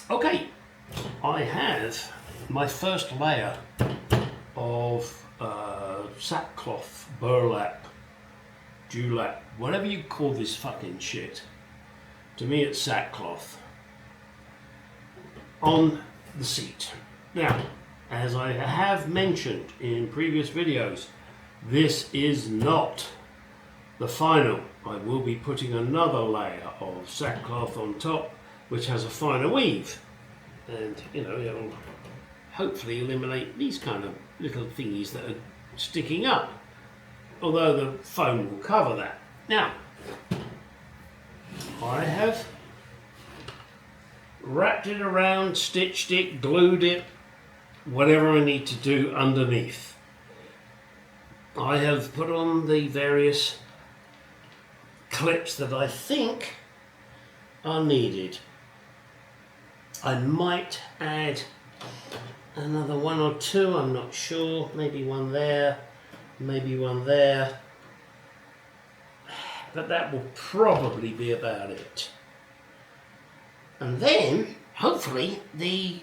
Okay, I have my first layer of sackcloth, burlap, dewlap, whatever you call this fucking shit. To me it's sackcloth. On the seat. Now, as I have mentioned in previous videos, this is not the final. I will be putting another layer of sackcloth on top, which has a finer weave, and it'll hopefully eliminate these kind of little thingies that are sticking up, although the foam will cover that. Now, I have wrapped it around, stitched it, glued it, whatever I need to do underneath. I have put on the various clips that I think are needed. I might add another one or two, I'm not sure, maybe one there, maybe one there, but that will probably be about it. And then, hopefully, the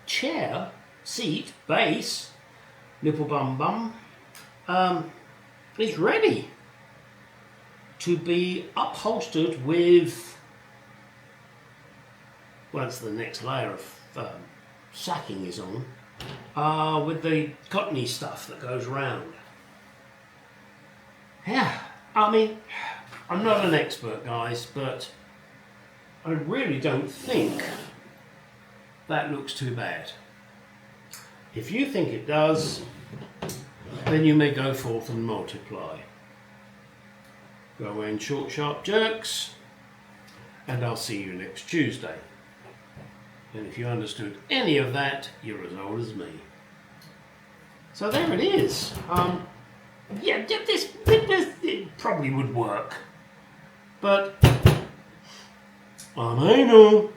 chair, seat, base, nipple bum bum, is ready to be upholstered with, once the next layer of sacking is on, with the cottony stuff that goes round. Yeah, I mean, I'm not an expert, guys, but I really don't think that looks too bad. If you think it does, then you may go forth and multiply. Go away in short, sharp jerks, and I'll see you next Tuesday. And if you understood any of that, you're as old as me. So there it is. Yeah, this it probably would work, but I'm anal.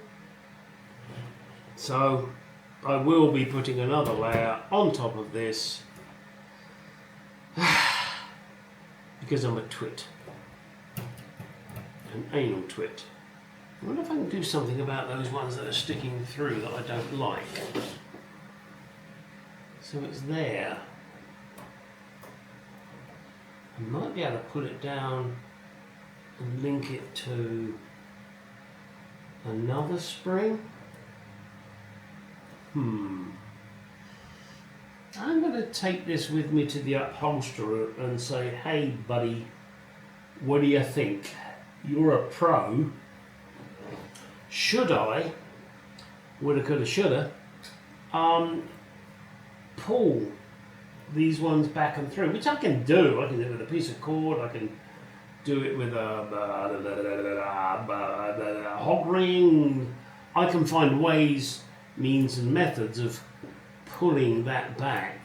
So I will be putting another layer on top of this because I'm a twit, an anal twit. I wonder if I can do something about those ones that are sticking through that I don't like. So it's there. I might be able to put it down and link it to another spring. I'm going to take this with me to the upholsterer and say, hey buddy, what do you think? You're a pro. Should I, woulda, coulda, shoulda, pull these ones back and through, which I can do. I can do it with a piece of cord, I can do it with a hog ring. I can find ways, means and methods of pulling that back.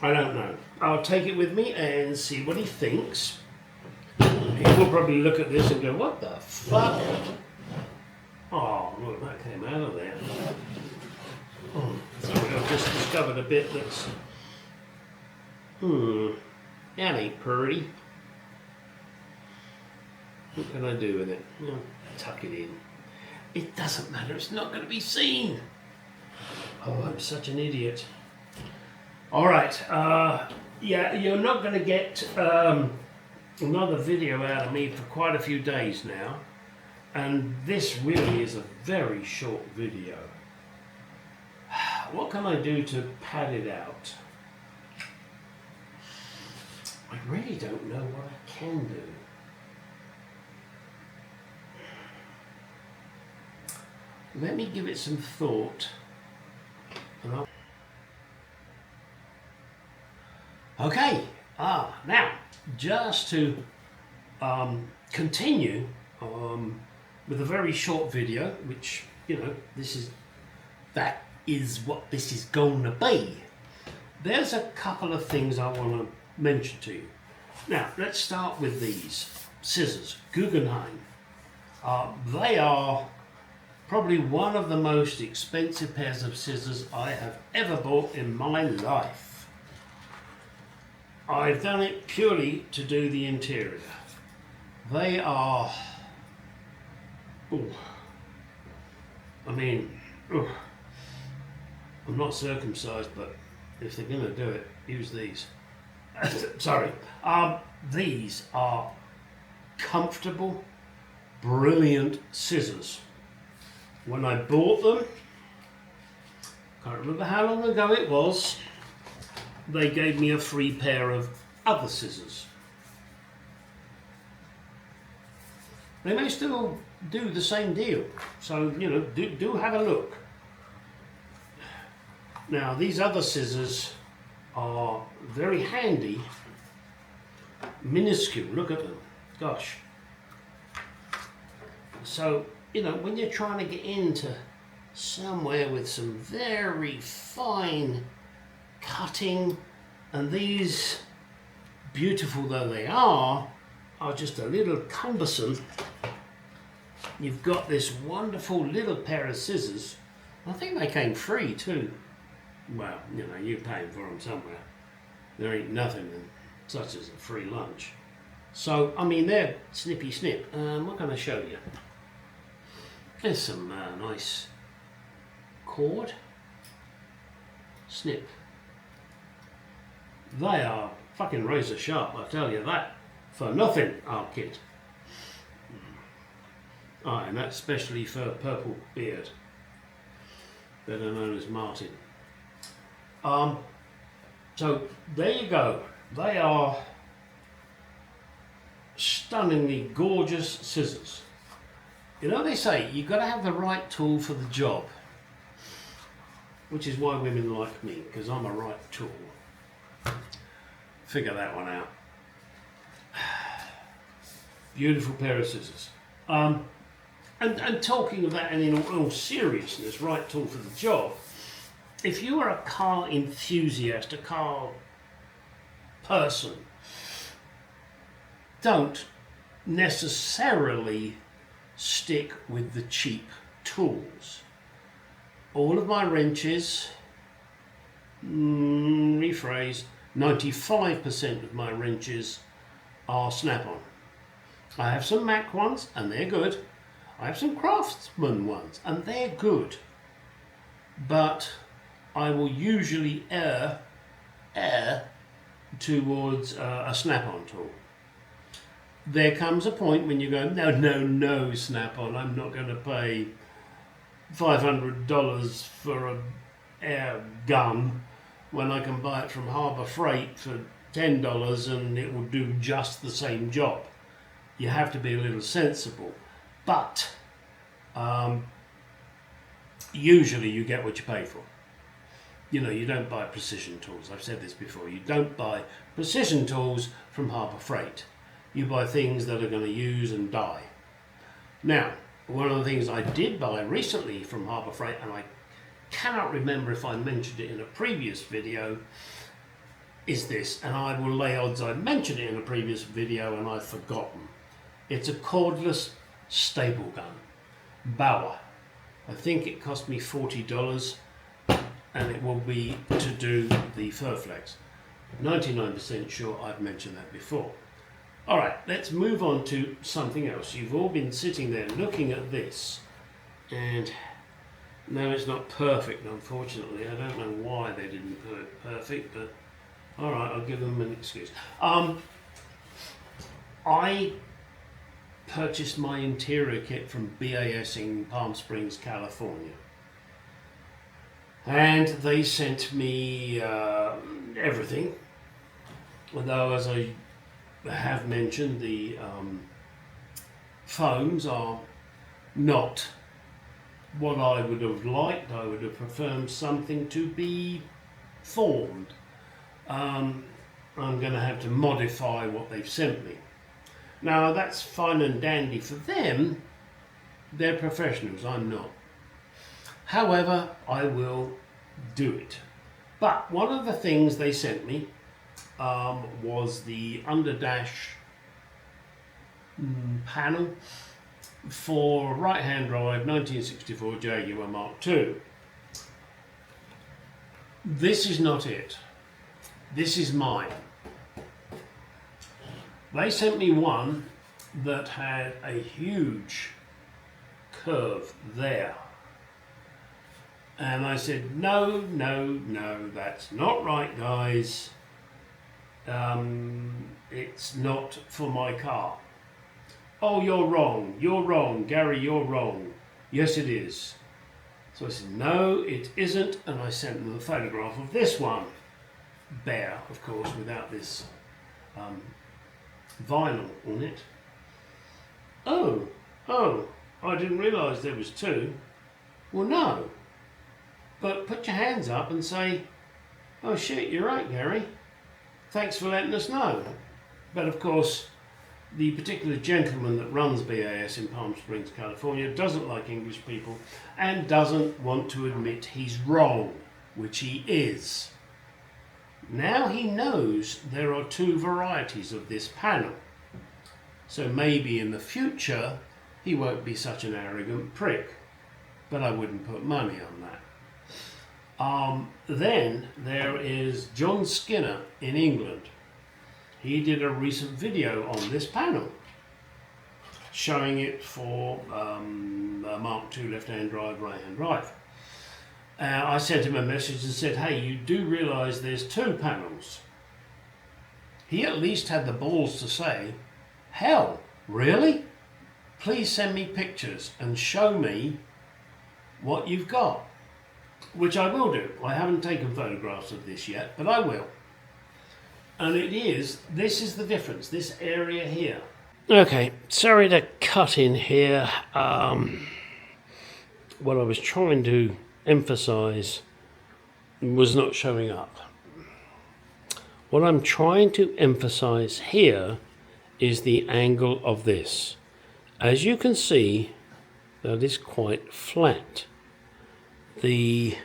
I don't know. I'll take it with me and see what he thinks. He will probably look at this and go, what the fuck? Oh, look, that came out of there. Sorry, I've just discovered a bit that's... that ain't pretty. What can I do with it? Well, tuck it in. It doesn't matter, it's not going to be seen. Oh, I'm such an idiot. Alright, yeah, you're not going to get another video out of me for quite a few days now. And this really is a very short video. What can I do to pad it out? I really don't know what I can do. Let me give it some thought. Okay, now, just to continue with a very short video, which, that is what this is going to be. There's a couple of things I want to mention to you. Now, let's start with these scissors, Guggenheim. They are probably one of the most expensive pairs of scissors I have ever bought in my life. I've done it purely to do the interior. They are Oh, I mean, oh, I'm not circumcised, but if they're going to do it, use these. Sorry. These are comfortable, brilliant scissors. When I bought them, can't remember how long ago it was, they gave me a free pair of other scissors. They may still do the same deal, so you know, do have a look. Now these other scissors are very handy, minuscule, look at them, gosh. So, you know, when you're trying to get into somewhere with some very fine cutting, and these, beautiful though they are just a little cumbersome, you've got this wonderful little pair of scissors. I think they came free too. Well, you know, you're paying for them somewhere. There ain't nothing such as a free lunch. So, I mean, they're snippy snip. What can I show you? There's some nice cord. Snip. They are fucking razor sharp, I tell you that. For nothing, our kid. And that's especially for Purple Beard, better known as Martin. So there you go. They are stunningly gorgeous scissors. You know, they say you've got to have the right tool for the job, which is why women like me, because I'm a right tool. Figure that one out. Beautiful pair of scissors. And talking of that, and in all seriousness, right tool for the job, if you are a car enthusiast, a car person, don't necessarily stick with the cheap tools. All of my wrenches, rephrase, 95% of my wrenches are snap-on. I have some Mac ones, and they're good. I have some Craftsman ones, and they're good. But I will usually err towards a snap-on tool. There comes a point when you go, no, snap-on, I'm not going to pay $500 for an air gun when I can buy it from Harbour Freight for $10 and it will do just the same job. You have to be a little sensible. But usually you get what you pay for. You know, you don't buy precision tools. I've said this before. You don't buy precision tools from Harbour Freight. You buy things that are going to use and die. Now, one of the things I did buy recently from Harbour Freight, and I cannot remember if I mentioned it in a previous video, is this, and I will lay odds I mentioned it in a previous video and I've forgotten. It's a cordless stable gun, Bauer. I think it cost me $40 and it will be to do the Furflex. 99% sure I've mentioned that before. Alright, let's move on to something else. You've all been sitting there looking at this, and no, it's not perfect, unfortunately. I don't know why they didn't put it perfect, but alright, I'll give them an excuse. I purchased my interior kit from BAS in Palm Springs, California. And they sent me everything, although as I have mentioned, the foams are not what I would have liked. I would have preferred something to be formed. I'm going to have to modify what they've sent me. Now that's fine and dandy for them. They're professionals, I'm not. However, I will do it. But one of the things they sent me was the underdash panel for right-hand drive 1964 Jaguar Mark II. This is not it. This is mine. They sent me one that had a huge curve there. And I said, no, that's not right, guys. It's not for my car. Oh, you're wrong, Gary, you're wrong. Yes, it is. So I said, no, it isn't, and I sent them a photograph of this one. Bare, of course, without this vinyl on it. Oh, I didn't realise there was two. Well, no. But put your hands up and say, oh shit, you're right, Gary. Thanks for letting us know. But of course, the particular gentleman that runs BAS in Palm Springs, California, doesn't like English people and doesn't want to admit he's wrong, which he is. Now he knows there are two varieties of this panel. So maybe in the future, he won't be such an arrogant prick. But I wouldn't put money on that. Then there is John Skinner in England. He did a recent video on this panel, showing it for a Mark II left-hand drive, right-hand drive. I sent him a message and said, hey, you do realise there's two panels. He at least had the balls to say, hell, really? Please send me pictures and show me what you've got. Which I will do. I haven't taken photographs of this yet, but I will. And this is the difference, this area here. Okay, sorry to cut in here. What I was trying to emphasize was not showing up. What I'm trying to emphasize here is the angle of this. As you can see, that is quite flat. The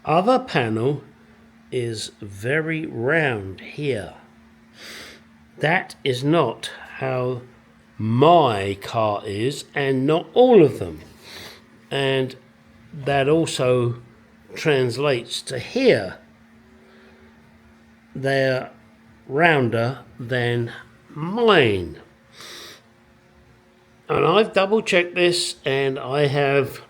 other panel is very round here. That is not how my car is, and not all of them. And that also translates to here. They're rounder than mine. And I've double checked this, and I have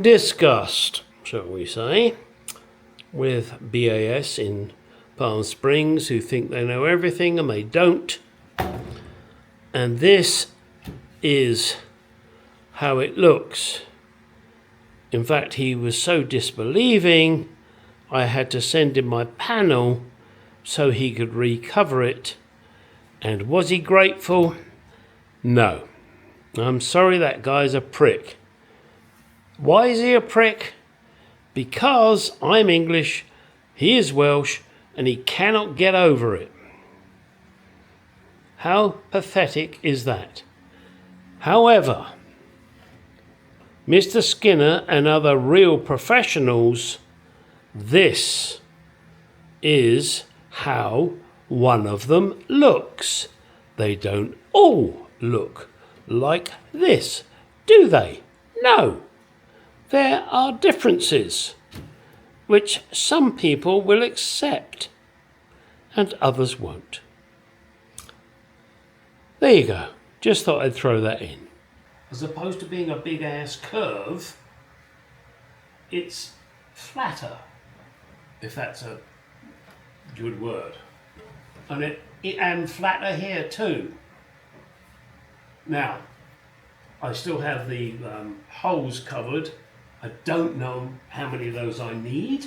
discussed, shall we say, with BAS in Palm Springs, who think they know everything and they don't. And this is how it looks. In fact, he was so disbelieving, I had to send him my panel so he could recover it. And was he grateful? No. I'm sorry, that guy's a prick. Why is he a prick? Because I'm English, he is Welsh, and he cannot get over it. How pathetic is that? However, Mr. Skinner and other real professionals, this is how one of them looks. They don't all look like this, do they? No. There are differences, which some people will accept and others won't. There you go. Just thought I'd throw that in. As opposed to being a big ass curve, it's flatter, if that's a good word. And flatter here too. Now, I still have the holes covered. I don't know how many of those I need.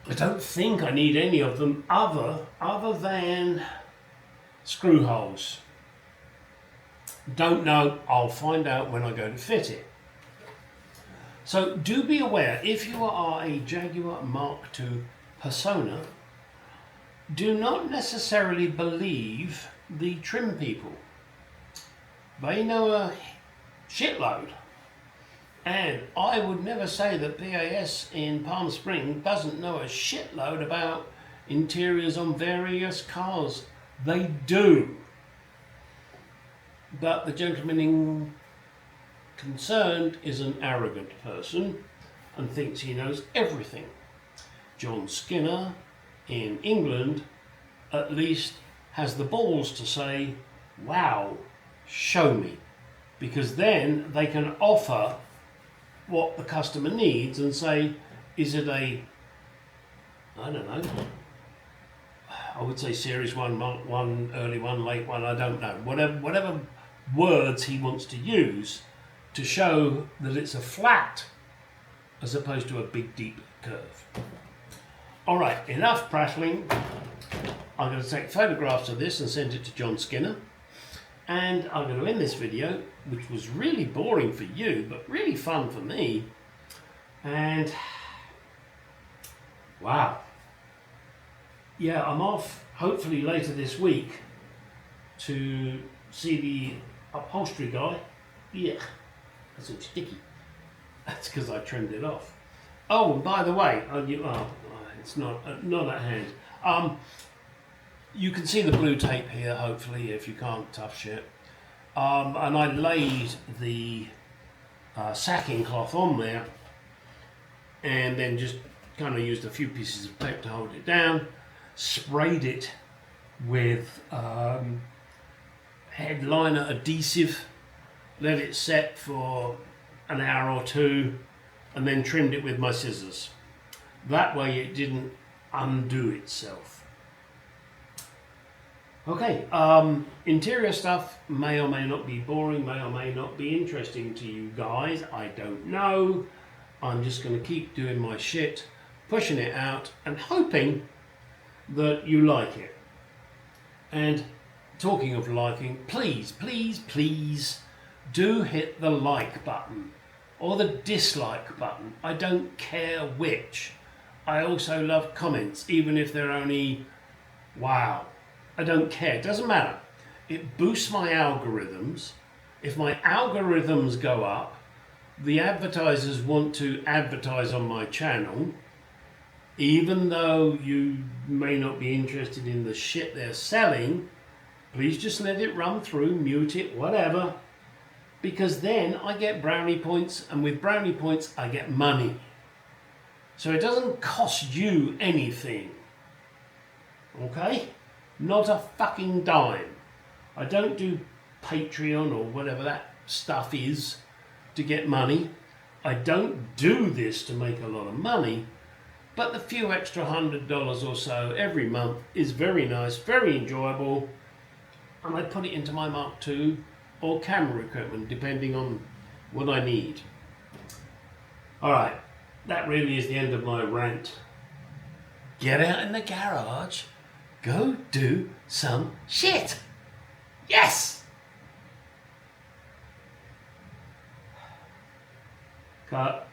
I don't think I need any of them other than screw holes. Don't know, I'll find out when I go to fit it. So do be aware, if you are a Jaguar Mark II persona, do not necessarily believe the trim people. They know a shitload. And I would never say that BAS in Palm Springs doesn't know a shitload about interiors on various cars. They do. But the gentleman concerned is an arrogant person and thinks he knows everything. John Skinner in England at least has the balls to say, wow, show me, because then they can offer what the customer needs and say, is it a, I don't know, I would say series one, early one, late one, I don't know. Whatever words he wants to use to show that it's a flat as opposed to a big deep curve. Alright, enough prattling. I'm going to take photographs of this and send it to John Skinner. And I'm going to end this video, which was really boring for you, but really fun for me. And wow. Yeah, I'm off hopefully later this week to see the upholstery guy. Yeah, that's all sticky. That's because I trimmed it off. Oh, and by the way, it's not at hand. You can see the blue tape here, hopefully, if you can't, tough shit. And I laid the sacking cloth on there and then just kind of used a few pieces of tape to hold it down, sprayed it with headliner adhesive, let it set for an hour or two, and then trimmed it with my scissors. That way it didn't undo itself. Okay, interior stuff may or may not be boring, may or may not be interesting to you guys. I don't know. I'm just going to keep doing my shit, pushing it out, and hoping that you like it. And talking of liking, please, please, please do hit the like button or the dislike button. I don't care which. I also love comments, even if they're only, wow. I don't care, it doesn't matter. It boosts my algorithms. If my algorithms go up, the advertisers want to advertise on my channel, even though you may not be interested in the shit they're selling. Please just let it run through, mute it, whatever, because then I get brownie points, and with brownie points I get money. So it doesn't cost you anything, okay? Not a fucking dime. I don't do Patreon or whatever that stuff is to get money. I don't do this to make a lot of money, but the few extra $100 or so every month is very nice, very enjoyable, and I put it into my Mark II or camera equipment depending on what I need. Alright, that really is the end of my rant. Get out in the garage. Go do some shit. Yes! Cut.